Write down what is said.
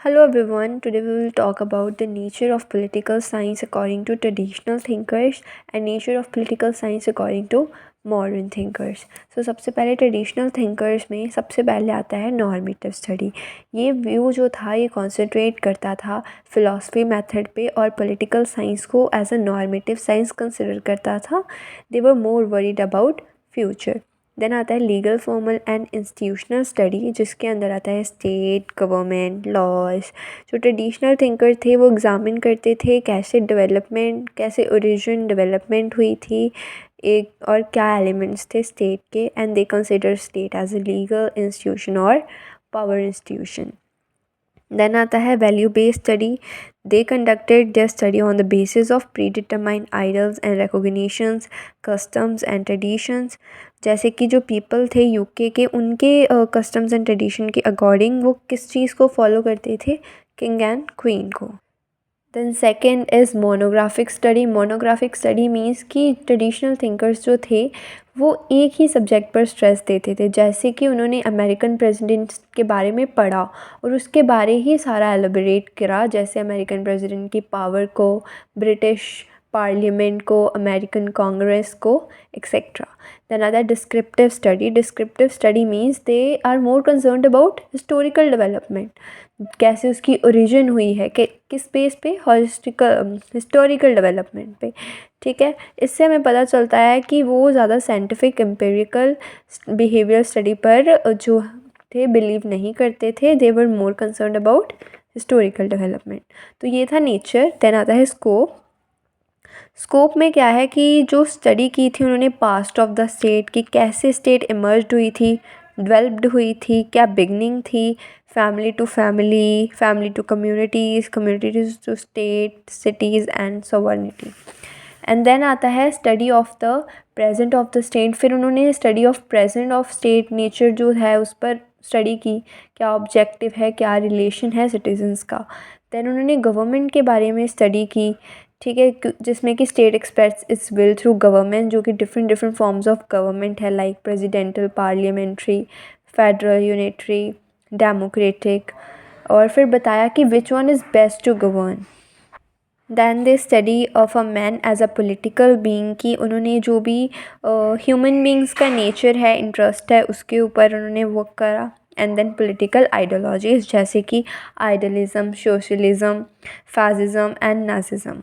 Hello everyone, today we will talk about the nature of political science according to traditional thinkers and nature of political science according to modern thinkers. सबसे पहले traditional thinkers में सबसे पहले आता है normative study. ये view जो था ये कॉन्सेंट्रेट करता था फ़िलासफ़ी मेथड पे और पॉलिटिकल साइंस को as a normative science consider करता था। They were more worried about future. Then आता है legal formal and institutional study, जिसके अंदर आता है स्टेट गवर्नमेंट लॉज। जो ट्रेडिशनल थिंकर थे वो एग्ज़ामिन करते थे कैसे ओरिजिन डेवलपमेंट हुई थी एक और क्या एलिमेंट्स थे स्टेट के, and they consider state as a legal institution और पावर इंस्टीट्यूशन। देन आता है value based study. They conducted their study on the basis of pre determined ideals and recognitions, customs and traditions. जैसे कि जो people थे UK के, उनके customs and tradition के अकॉर्डिंग वो किस चीज़ को फॉलो करते थे, किंग एंड क्वीन को। Then second is monographic study. Monographic study means कि ट्रेडिशनल थिंकर्स जो थे वो एक ही सब्जेक्ट पर स्ट्रेस देते थे। जैसे कि उन्होंने अमेरिकन प्रेसिडेंट्स के बारे में पढ़ा और उसके बारे ही सारा एलिबरेट करा, जैसे अमेरिकन प्रेसिडेंट की पावर को, ब्रिटिश पार्लियामेंट को, अमेरिकन कांग्रेस को, एक्सेट्रा। देन आता है descriptive study. Descriptive study means they are more concerned about historical development, कैसे उसकी ओरिजिन हुई है, कि किस बेस पे, हिस्टोरिकल डेवलपमेंट पे। ठीक है, इससे हमें पता चलता है कि वो ज़्यादा साइंटिफिक एम्पेरिकल बिहेवियर स्टडी पर जो थे बिलीव नहीं करते थे। दे were more concerned about historical development. तो ये था नेचर। देन आता है स्कोप। स्कोप में क्या है कि जो स्टडी की थी उन्होंने पास्ट ऑफ द स्टेट की, कैसे स्टेट इमर्ज्ड हुई थी, डेवलप्ड हुई थी, क्या बिगनिंग थी, family to family, family to communities, communities to state, cities and sovereignty. And then आता है study of the present of the state. फिर उन्होंने study of present of state nature जो है उस पर स्टडी की, क्या ऑब्जेक्टिव है, क्या रिलेशन है सिटीजन्स का। देन उन्होंने गवर्नमेंट के बारे में स्टडी की, ठीक है, जिसमें कि state express its will through government, जो कि डिफरेंट फॉर्म्स ऑफ गवर्नमेंट है, like presidential, parliamentary, federal, unitary, democratic. और फिर बताया कि which one is best to govern. Then they study of a man as a political being, कि उन्होंने जो भी ह्यूमन बींग्स का नेचर है, इंटरेस्ट है, उसके ऊपर उन्होंने वर्क करा। एंड देन पोलिटिकल आइडियोलॉजीज, जैसे कि आइडलिज़म, सोशलिज़म, फासिज़म एंड नाजिज़म।